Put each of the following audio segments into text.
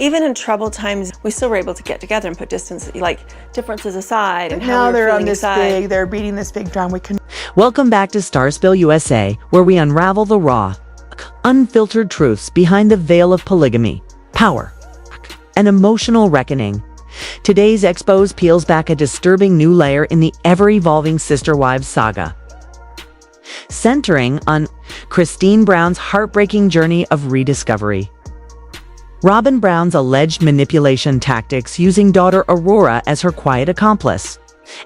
Even in troubled times, we still were able to get together and put differences aside. And now how they're feeling on this inside. they're beating this big drum. Welcome back to Starspill USA, where we unravel the raw, unfiltered truths behind the veil of polygamy, power, and emotional reckoning. Today's expose peels back a disturbing new layer in the ever-evolving Sister Wives saga, centering on Kody Brown's heartbreaking journey of rediscovery. Robyn Brown's alleged manipulation tactics using daughter Aurora as her quiet accomplice.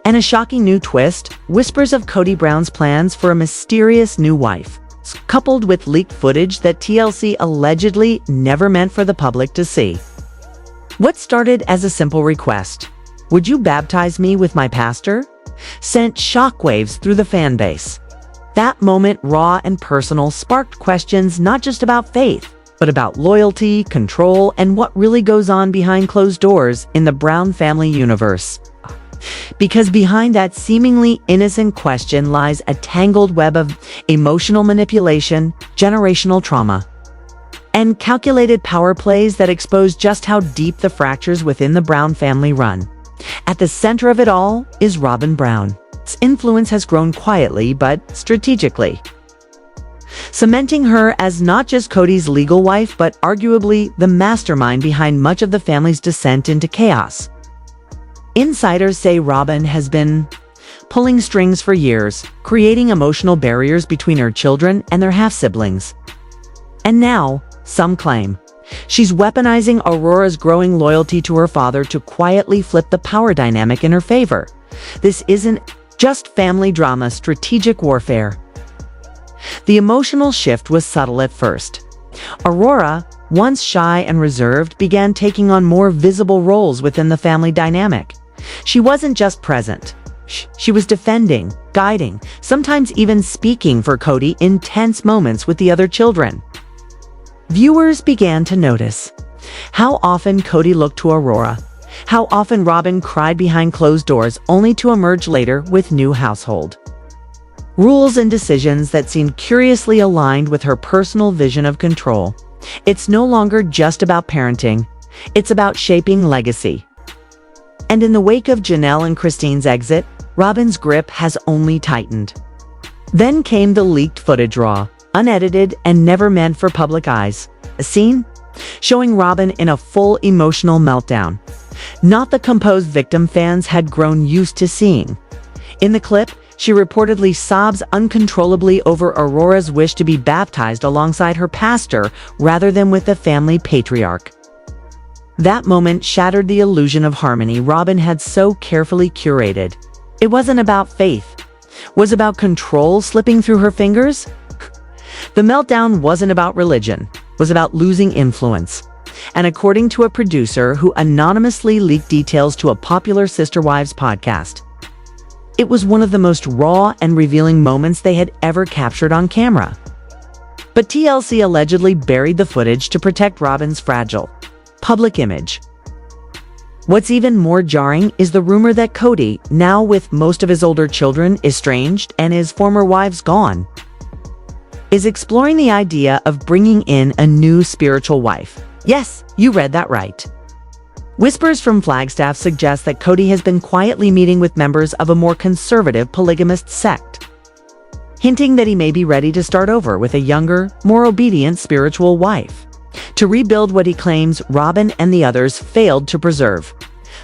And a shocking new twist, whispers of Kody Brown's plans for a mysterious new wife, coupled with leaked footage that TLC allegedly never meant for the public to see. What started as a simple request, "Would you baptize me with my pastor?" sent shockwaves through the fan base. That moment, raw and personal, sparked questions not just about faith, but about loyalty, control, and what really goes on behind closed doors in the Brown family universe. Because behind that seemingly innocent question lies a tangled web of emotional manipulation, generational trauma, and calculated power plays that expose just how deep the fractures within the Brown family run. At the center of it all is Robyn Brown. Its influence has grown quietly but strategically, cementing her as not just Kody's legal wife, but arguably the mastermind behind much of the family's descent into chaos. Insiders say Robyn has been pulling strings for years, creating emotional barriers between her children and their half-siblings. And now, some claim, she's weaponizing Aurora's growing loyalty to her father to quietly flip the power dynamic in her favor. This isn't just family drama, strategic warfare. The emotional shift was subtle at first. Aurora, once shy and reserved, began taking on more visible roles within the family dynamic. She wasn't just present. She was defending, guiding, sometimes even speaking for Kody in tense moments with the other children. Viewers began to notice how often Kody looked to Aurora, how often Robyn cried behind closed doors only to emerge later with new household rules and decisions that seemed curiously aligned with her personal vision of control. It's no longer just about parenting, it's about shaping legacy. And in the wake of Janelle and Christine's exit, Robyn's grip has only tightened. Then came the leaked footage, raw, unedited, and never meant for public eyes. A scene showing Robyn in a full emotional meltdown, not the composed victim fans had grown used to seeing. In the clip, she reportedly sobs uncontrollably over Aurora's wish to be baptized alongside her pastor rather than with the family patriarch. That moment shattered the illusion of harmony Robyn had so carefully curated. It wasn't about faith. It was about control slipping through her fingers. The meltdown wasn't about religion. It was about losing influence. And according to a producer who anonymously leaked details to a popular Sister Wives podcast, it was one of the most raw and revealing moments they had ever captured on camera. But TLC allegedly buried the footage to protect Robyn's fragile public image. What's even more jarring is the rumor that Kody, now with most of his older children estranged and his former wives gone, is exploring the idea of bringing in a new spiritual wife. Yes, you read that right. Whispers from Flagstaff suggest that Kody has been quietly meeting with members of a more conservative polygamist sect, hinting that he may be ready to start over with a younger, more obedient spiritual wife, to rebuild what he claims Robyn and the others failed to preserve.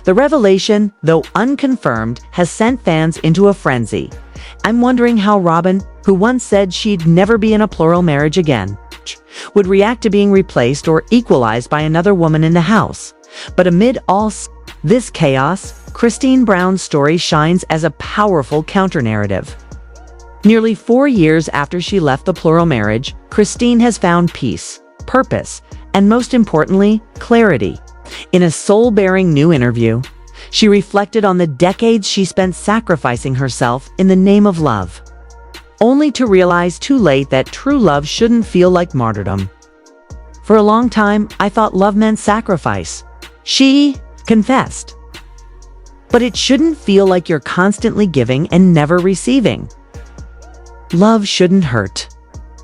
The revelation, though unconfirmed, has sent fans into a frenzy. I'm wondering how Robyn, who once said she'd never be in a plural marriage again, would react to being replaced or equalized by another woman in the house. But amid all this chaos, Kody Brown's story shines as a powerful counter-narrative. Nearly 4 years after she left the plural marriage, Kody has found peace, purpose, and most importantly, clarity. In a soul-bearing new interview, she reflected on the decades she spent sacrificing herself in the name of love, only to realize too late that true love shouldn't feel like martyrdom. For a long time, I thought love meant sacrifice, she confessed. But it shouldn't feel like you're constantly giving and never receiving. Love shouldn't hurt.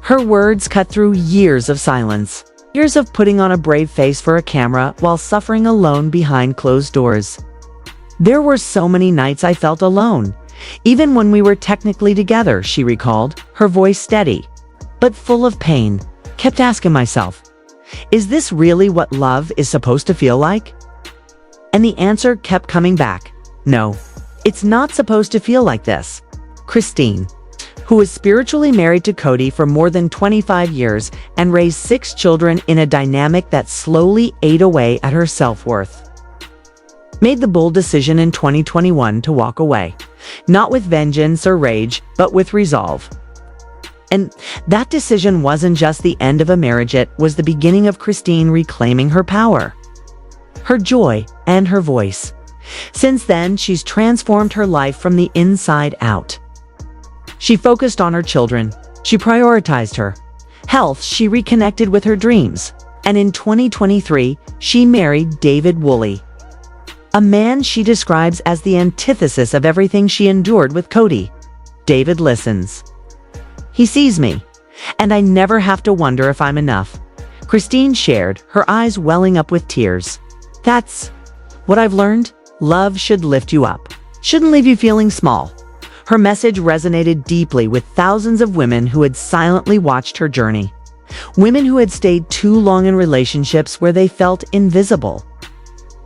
Her words cut through years of silence. Years of putting on a brave face for a camera while suffering alone behind closed doors. There were so many nights I felt alone, even when we were technically together, she recalled, her voice steady, but full of pain. Kept asking myself, is this really what love is supposed to feel like? And the answer kept coming back. No, it's not supposed to feel like this. Christine, who was spiritually married to Cody for more than 25 years and raised 6 children in a dynamic that slowly ate away at her self-worth, made the bold decision in 2021 to walk away, not with vengeance or rage, but with resolve. And that decision wasn't just the end of a marriage, it was the beginning of Christine reclaiming her power, her joy, and her voice. Since then, she's transformed her life from the inside out. She focused on her children. She prioritized her health. She reconnected with her dreams. And in 2023, she married David Woolley, a man she describes as the antithesis of everything she endured with Cody. David listens. He sees me, and I never have to wonder if I'm enough. Christine shared, her eyes welling up with tears. That's what I've learned. Love should lift you up, shouldn't leave you feeling small. Her message resonated deeply with thousands of women who had silently watched her journey. Women who had stayed too long in relationships where they felt invisible.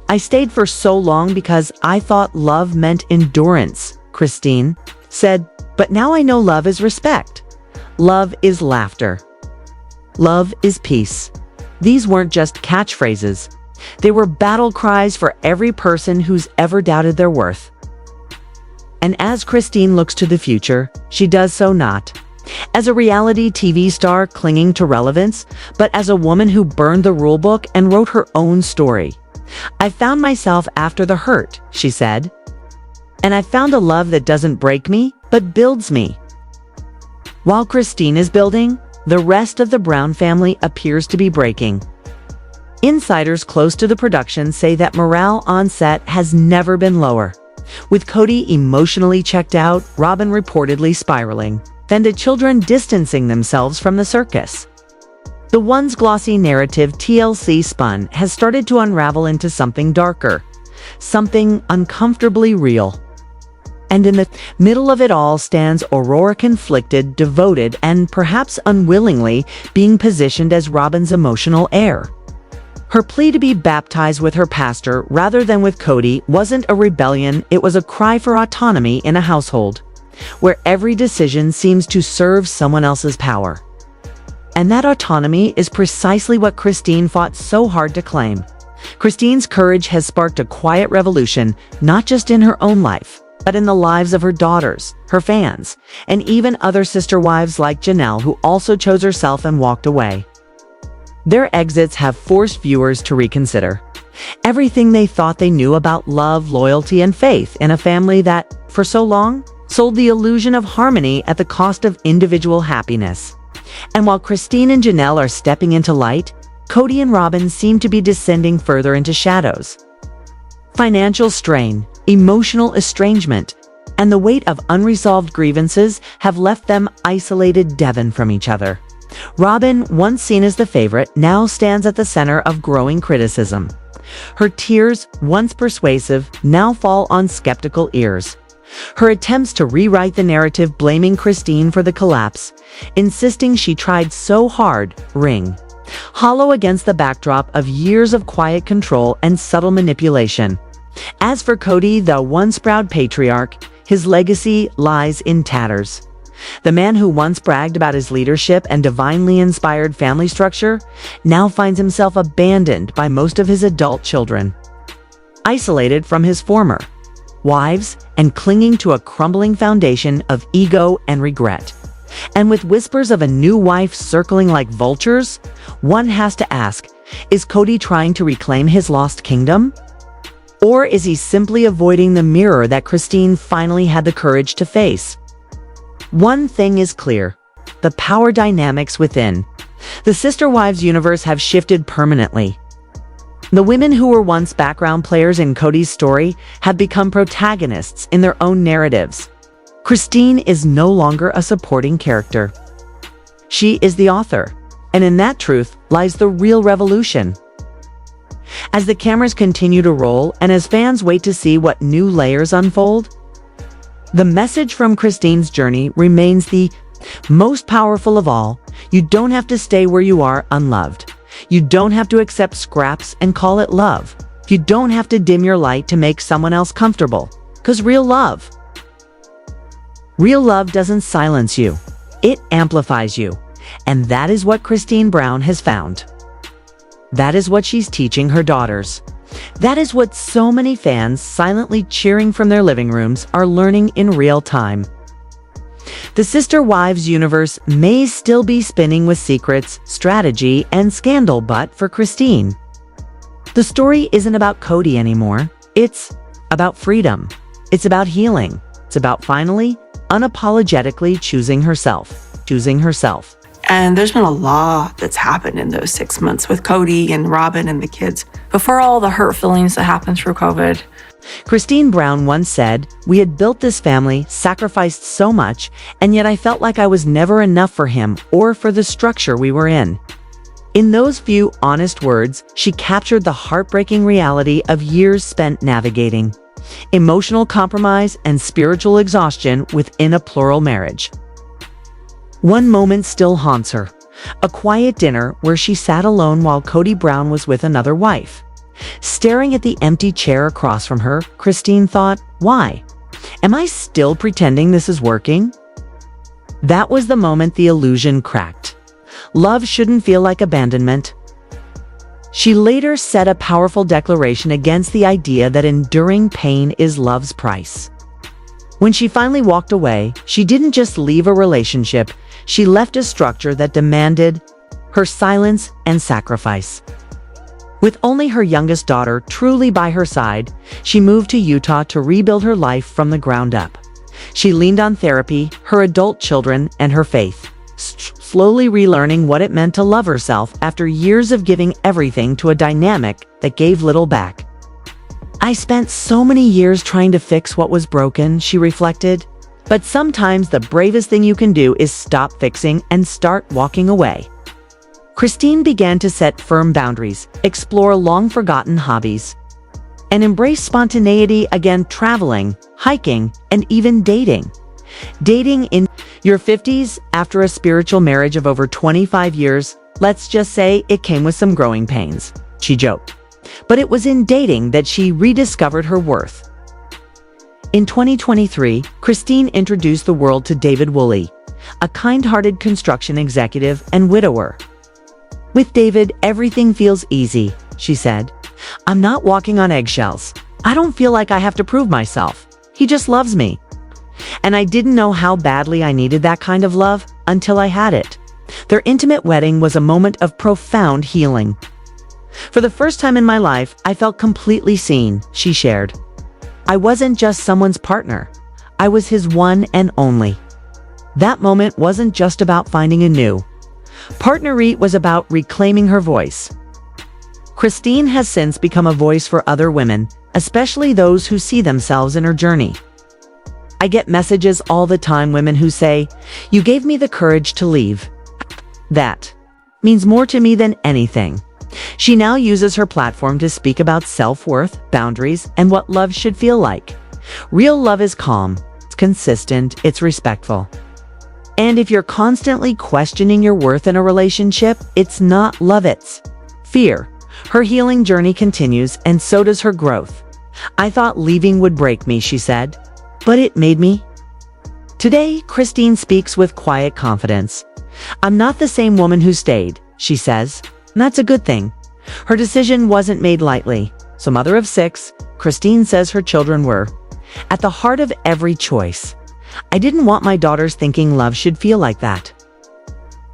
I stayed for so long because I thought love meant endurance, Christine said, but now I know love is respect. Love is laughter. Love is peace. These weren't just catchphrases. They were battle cries for every person who's ever doubted their worth. And as Christine looks to the future, she does so not as a reality TV star clinging to relevance, but as a woman who burned the rulebook and wrote her own story. I found myself after the hurt, she said. And I found a love that doesn't break me, but builds me. While Christine is building, the rest of the Brown family appears to be breaking. Insiders close to the production say that morale on set has never been lower. With Cody emotionally checked out, Robyn reportedly spiraling, and the children distancing themselves from the circus. The once glossy narrative TLC spun has started to unravel into something darker, something uncomfortably real. And in the middle of it all stands Aurora, conflicted, devoted, and perhaps unwillingly being positioned as Robyn's emotional heir. Her plea to be baptized with her pastor rather than with Cody wasn't a rebellion, it was a cry for autonomy in a household where every decision seems to serve someone else's power. And that autonomy is precisely what Christine fought so hard to claim. Christine's courage has sparked a quiet revolution, not just in her own life, but in the lives of her daughters, her fans, and even other sister wives like Janelle, who also chose herself and walked away. Their exits have forced viewers to reconsider everything they thought they knew about love, loyalty, and faith in a family that, for so long, sold the illusion of harmony at the cost of individual happiness. And while Christine and Janelle are stepping into light, Cody and Robyn seem to be descending further into shadows. Financial strain, emotional estrangement, and the weight of unresolved grievances have left them isolated from each other. Robyn, once seen as the favorite, now stands at the center of growing criticism. Her tears, once persuasive, now fall on skeptical ears. Her attempts to rewrite the narrative blaming Christine for the collapse, insisting she tried so hard, ring hollow against the backdrop of years of quiet control and subtle manipulation. As for Cody, the once proud patriarch, his legacy lies in tatters. The man who once bragged about his leadership and divinely inspired family structure now finds himself abandoned by most of his adult children, isolated from his former wives, and clinging to a crumbling foundation of ego and regret. And with whispers of a new wife circling like vultures, one has to ask, is Cody trying to reclaim his lost kingdom? Or is he simply avoiding the mirror that Christine finally had the courage to face? One thing is clear: the power dynamics within the Sister Wives universe have shifted permanently. The women who were once background players in Cody's story have become protagonists in their own narratives. Christine is no longer a supporting character. She is the author, And in that truth lies the real revolution. As the cameras continue to roll and as fans wait to see what new layers unfold, the message from Christine's journey remains the most powerful of all. You don't have to stay where you are unloved. You don't have to accept scraps and call it love. You don't have to dim your light to make someone else comfortable. 'Cause real love doesn't silence you. It amplifies you. And that is what Christine Brown has found. That is what she's teaching her daughters. That is what so many fans silently cheering from their living rooms are learning in real time. The Sister Wives universe may still be spinning with secrets, strategy, and scandal, but for Christine, the story isn't about Cody anymore. It's about freedom. It's about healing. It's about finally, unapologetically choosing herself. And there's been a lot that's happened in those 6 months with Cody and Robyn and the kids before all the hurt feelings that happened through COVID. Christine Brown once said, "We had built this family, sacrificed so much, and yet I felt like I was never enough for him or for the structure we were in." In those few honest words, she captured the heartbreaking reality of years spent navigating emotional compromise and spiritual exhaustion within a plural marriage. One moment still haunts her, a quiet dinner where she sat alone while Kody Brown was with another wife. Staring at the empty chair across from her, Christine thought, why? Am I still pretending this is working? That was the moment the illusion cracked. Love shouldn't feel like abandonment. She later said a powerful declaration against the idea that enduring pain is love's price. When she finally walked away, she didn't just leave a relationship, she left a structure that demanded her silence and sacrifice. With only her youngest daughter truly by her side, she moved to Utah to rebuild her life from the ground up. She leaned on therapy, her adult children, and her faith, slowly relearning what it meant to love herself after years of giving everything to a dynamic that gave little back. "I spent so many years trying to fix what was broken," she reflected. But sometimes the bravest thing you can do is stop fixing and start walking away. Christine began to set firm boundaries, explore long-forgotten hobbies, and embrace spontaneity again, traveling, hiking, and even dating. Dating in your 50s after a spiritual marriage of over 25 years, let's just say it came with some growing pains, she joked. But it was in dating that she rediscovered her worth. In 2023, Christine introduced the world to David Woolley, a kind-hearted construction executive and widower. "With David, everything feels easy," she said. "I'm not walking on eggshells. I don't feel like I have to prove myself. He just loves me." And I didn't know how badly I needed that kind of love until I had it. Their intimate wedding was a moment of profound healing. "For the first time in my life, I felt completely seen," she shared. "I wasn't just someone's partner. I was his one and only." That moment wasn't just about finding a new partner, it was about reclaiming her voice. Christine has since become a voice for other women, especially those who see themselves in her journey. "I get messages all the time, women who say, 'You gave me the courage to leave.' That means more to me than anything." She now uses her platform to speak about self-worth, boundaries, and what love should feel like. Real love is calm, it's consistent, it's respectful. And if you're constantly questioning your worth in a relationship, it's not love, it's fear. Her healing journey continues, and so does her growth. "I thought leaving would break me," she said, "but it made me." Today, Christine speaks with quiet confidence. "I'm not the same woman who stayed," she says. And that's a good thing. Her decision wasn't made lightly. So, mother of 6, Christine says her children were at the heart of every choice. "I didn't want my daughters thinking love should feel like that.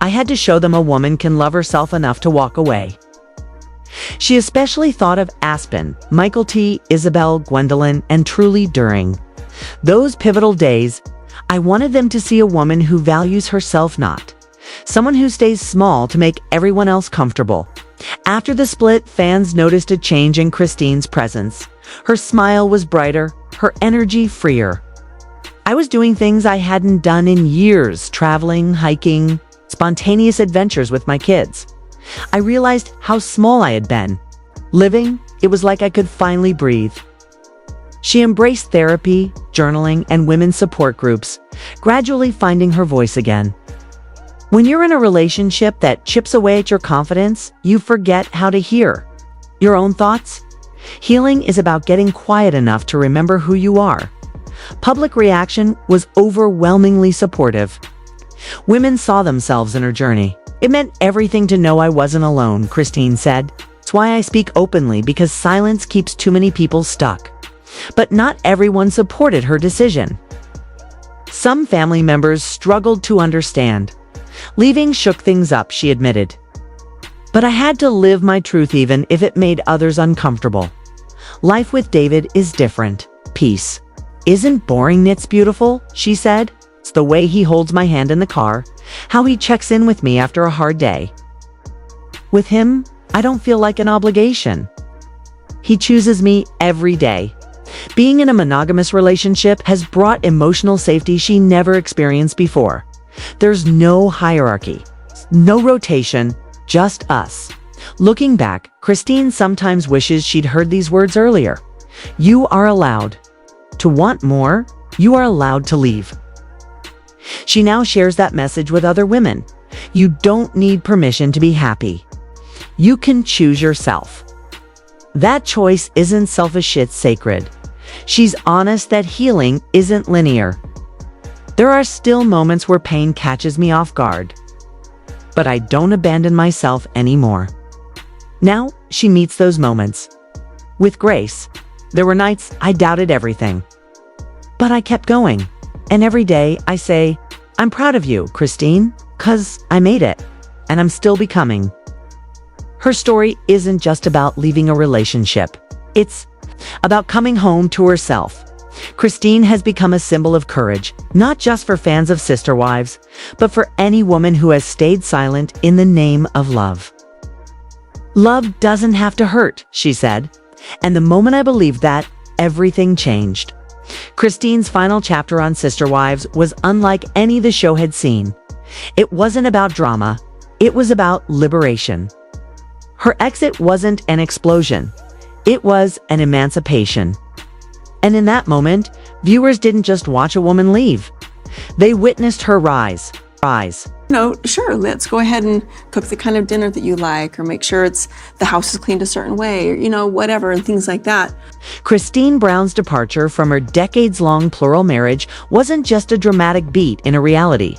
I had to show them a woman can love herself enough to walk away." She especially thought of Aspen, Michael T., Isabel, Gwendolyn, and truly during those pivotal days, "I wanted them to see a woman who values herself, not someone who stays small to make everyone else comfortable." After the split, fans noticed a change in Christine's presence. Her smile was brighter, her energy freer. "I was doing things I hadn't done in years, traveling, hiking, spontaneous adventures with my kids. I realized how small I had been. Living, it was like I could finally breathe. She embraced therapy, journaling, and women's support groups, gradually finding her voice again. When you're in a relationship that chips away at your confidence, you forget how to hear your own thoughts. Healing is about getting quiet enough to remember who you are. Public reaction was overwhelmingly supportive. Women saw themselves in her journey. It meant everything to know I wasn't alone, Christine said. It's why I speak openly, because silence keeps too many people stuck. But not everyone supported her decision. Some family members struggled to understand. Leaving shook things up, she admitted. But I had to live my truth even if it made others uncomfortable. Life with David is different. Peace isn't boring, it's beautiful, she said. It's the way he holds my hand in the car, how he checks in with me after a hard day. With him, I don't feel like an obligation. He chooses me every day. Being in a monogamous relationship has brought emotional safety she never experienced before. There's no hierarchy, no rotation, just us. Looking back, Christine sometimes wishes she'd heard these words earlier. You are allowed to want more. You are allowed to leave. She now shares that message with other women. You don't need permission to be happy. You can choose yourself. That choice isn't selfish, it's sacred. She's honest that healing isn't linear. There are still moments where pain catches me off guard. But I don't abandon myself anymore. Now, she meets those moments with grace. There were nights I doubted everything. But I kept going. And every day I say, I'm proud of you, Christine, 'cause I made it. And I'm still becoming. Her story isn't just about leaving a relationship. It's about coming home to herself. Christine has become a symbol of courage, not just for fans of Sister Wives, but for any woman who has stayed silent in the name of love. Love doesn't have to hurt, she said. And the moment I believed that, everything changed. Christine's final chapter on Sister Wives was unlike any the show had seen. It wasn't about drama. It was about liberation. Her exit wasn't an explosion. It was an emancipation. And in that moment, viewers didn't just watch a woman leave. They witnessed her rise. Sure, let's go ahead and cook the kind of dinner that you like, or make sure the house is cleaned a certain way, or, whatever, and things like that. Christine Brown's departure from her decades-long plural marriage wasn't just a dramatic beat in a reality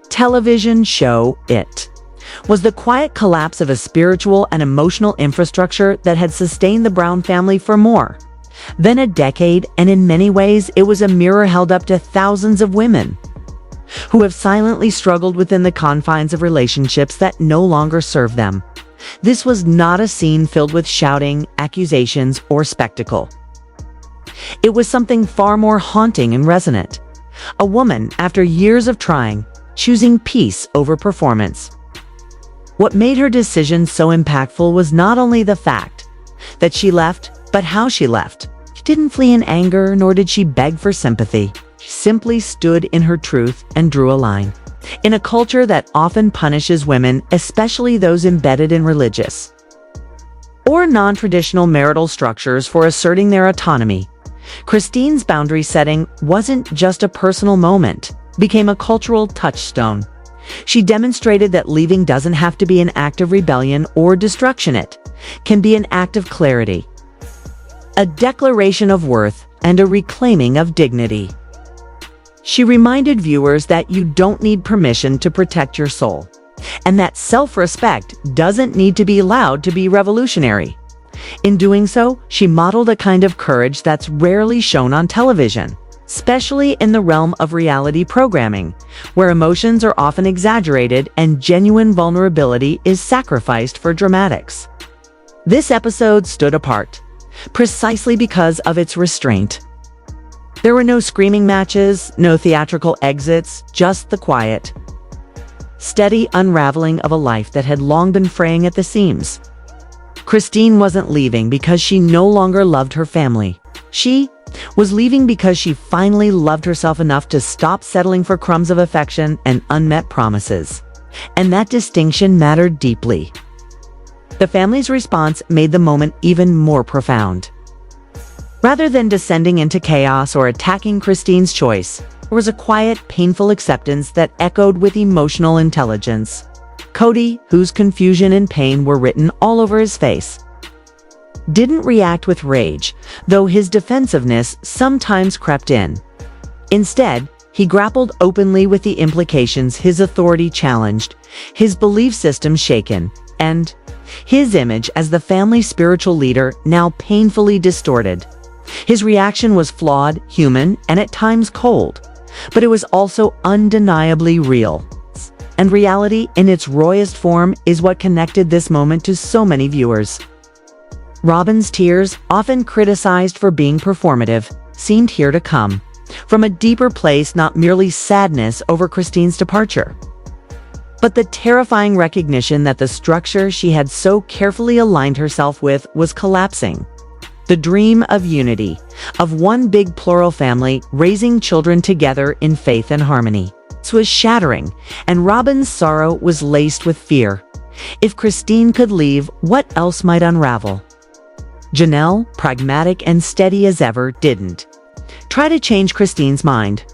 television show. It was the quiet collapse of a spiritual and emotional infrastructure that had sustained the Brown family for more than a decade, and in many ways, it was a mirror held up to thousands of women who have silently struggled within the confines of relationships that no longer serve them. This was not a scene filled with shouting, accusations, or spectacle. It was something far more haunting and resonant. A woman, after years of trying, choosing peace over performance. What made her decision so impactful was not only the fact that she left, but how she left. She didn't flee in anger, nor did she beg for sympathy. She simply stood in her truth and drew a line. In a culture that often punishes women, especially those embedded in religious or non-traditional marital structures for asserting their autonomy, Christine's boundary setting wasn't just a personal moment, it became a cultural touchstone. She demonstrated that leaving doesn't have to be an act of rebellion or destruction. It can be an act of clarity, a declaration of worth, and a reclaiming of dignity. She reminded viewers that you don't need permission to protect your soul, and that self-respect doesn't need to be loud to be revolutionary. In doing so, she modeled a kind of courage that's rarely shown on television, especially in the realm of reality programming, where emotions are often exaggerated and genuine vulnerability is sacrificed for dramatics. This episode stood apart, precisely because of its restraint. There were no screaming matches, no theatrical exits, just the quiet, steady unraveling of a life that had long been fraying at the seams. Christine wasn't leaving because she no longer loved her family. She was leaving because she finally loved herself enough to stop settling for crumbs of affection and unmet promises. and that distinction mattered deeply. The family's response made the moment even more profound. Rather than descending into chaos or attacking Christine's choice, there was a quiet, painful acceptance that echoed with emotional intelligence. Cody, whose confusion and pain were written all over his face, didn't react with rage, though his defensiveness sometimes crept in. Instead, he grappled openly with the implications his authority challenged, his belief system shaken, and his image as the family's spiritual leader now painfully distorted. His reaction was flawed, human, and at times cold, but it was also undeniably real. And reality, in its rawest form, is what connected this moment to so many viewers. Robyn's tears, often criticized for being performative, seemed here to come from a deeper place, not merely sadness over Christine's departure, but the terrifying recognition that the structure she had so carefully aligned herself with was collapsing. The dream of unity, of one big plural family raising children together in faith and harmony, was shattering, and Robyn's sorrow was laced with fear. If Christine could leave, what else might unravel? Janelle, pragmatic and steady as ever, didn't try to change Christine's mind.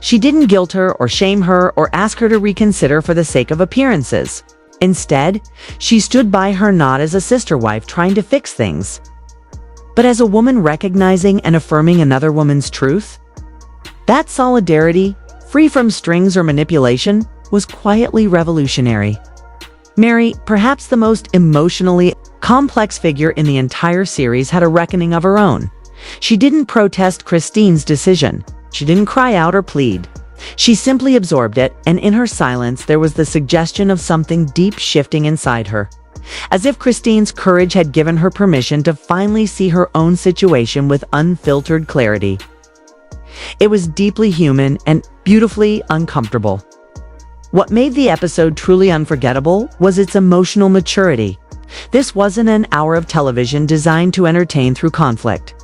She didn't guilt her or shame her or ask her to reconsider for the sake of appearances. Instead, she stood by her not as a sister wife trying to fix things, but as a woman recognizing and affirming another woman's truth. That solidarity, free from strings or manipulation, was quietly revolutionary. Mary, perhaps the most emotionally complex figure in the entire series, had a reckoning of her own. She didn't protest Christine's decision. She didn't cry out or plead. She simply absorbed it, and in her silence there was the suggestion of something deep shifting inside her. As if Christine's courage had given her permission to finally see her own situation with unfiltered clarity. It was deeply human and beautifully uncomfortable. What made the episode truly unforgettable was its emotional maturity. This wasn't an hour of television designed to entertain through conflict.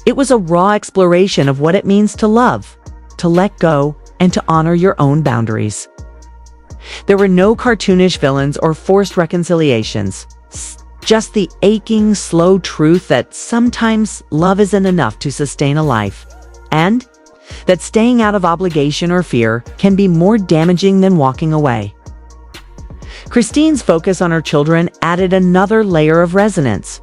It was a raw exploration of what it means to love, to let go, and to honor your own boundaries. There were no cartoonish villains or forced reconciliations, just the aching, slow truth that sometimes love isn't enough to sustain a life, and that staying out of obligation or fear can be more damaging than walking away. Christine's focus on her children added another layer of resonance.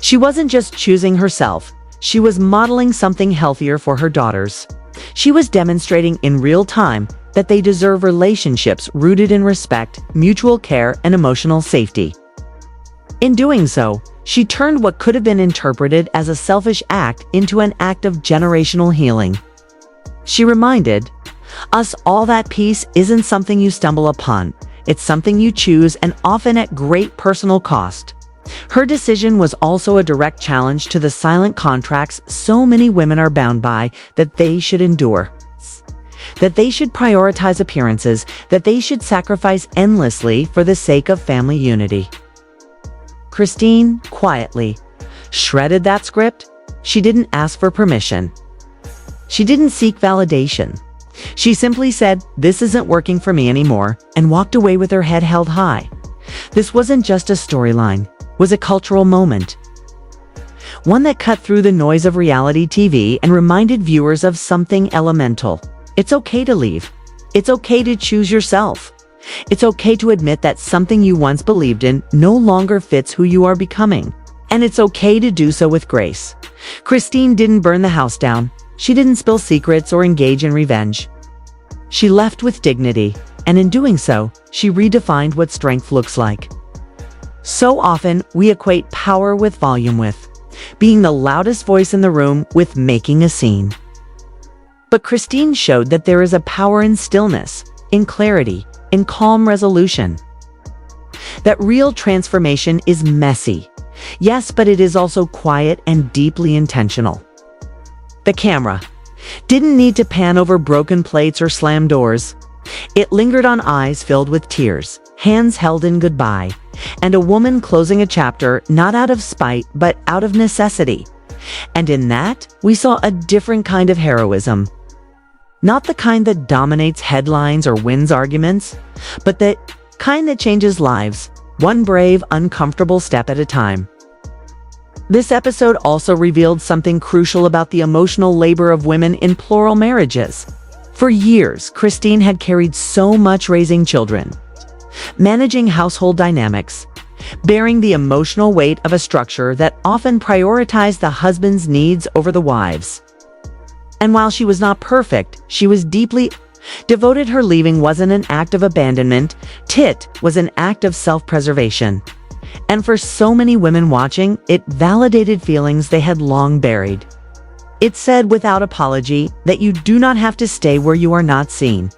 She wasn't just choosing herself, she was modeling something healthier for her daughters. She was demonstrating in real time that they deserve relationships rooted in respect, mutual care, and emotional safety. In doing so, she turned what could have been interpreted as a selfish act into an act of generational healing. She reminded us all that peace isn't something you stumble upon. It's something you choose, and often at great personal cost. Her decision was also a direct challenge to the silent contracts so many women are bound by, that they should endure, that they should prioritize appearances, that they should sacrifice endlessly for the sake of family unity. Christine, quietly, shredded that script. She didn't ask for permission. She didn't seek validation. She simply said, "This isn't working for me anymore," and walked away with her head held high. This wasn't just a storyline, it was a cultural moment. One that cut through the noise of reality TV and reminded viewers of something elemental. It's okay to leave. It's okay to choose yourself. It's okay to admit that something you once believed in no longer fits who you are becoming. And it's okay to do so with grace. Christine didn't burn the house down. She didn't spill secrets or engage in revenge. She left with dignity, and in doing so, she redefined what strength looks like. So often, we equate power with volume, with being the loudest voice in the room, with making a scene. But Christine showed that there is a power in stillness, in clarity, in calm resolution. That real transformation is messy, yes, but it is also quiet and deeply intentional. The camera didn't need to pan over broken plates or slam doors. It lingered on eyes filled with tears, hands held in goodbye, and a woman closing a chapter not out of spite but out of necessity. And in that, we saw a different kind of heroism. Not the kind that dominates headlines or wins arguments, but the kind that changes lives, one brave, uncomfortable step at a time. This episode also revealed something crucial about the emotional labor of women in plural marriages. For years, Christine had carried so much raising children, managing household dynamics, bearing the emotional weight of a structure that often prioritized the husband's needs over the wife's. And while she was not perfect, she was deeply devoted. Her leaving wasn't an act of abandonment, it was an act of self-preservation. And for so many women watching, it validated feelings they had long buried. It said without apology that you do not have to stay where you are not seen.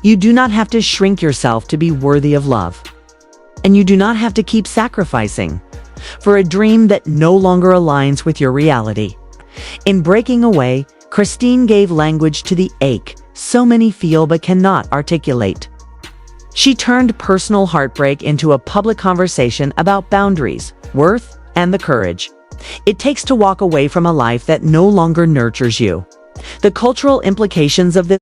You do not have to shrink yourself to be worthy of love. And you do not have to keep sacrificing for a dream that no longer aligns with your reality. In breaking away, Christine gave language to the ache so many feel but cannot articulate. She turned personal heartbreak into a public conversation about boundaries, worth, and the courage it takes to walk away from a life that no longer nurtures you. The cultural implications of this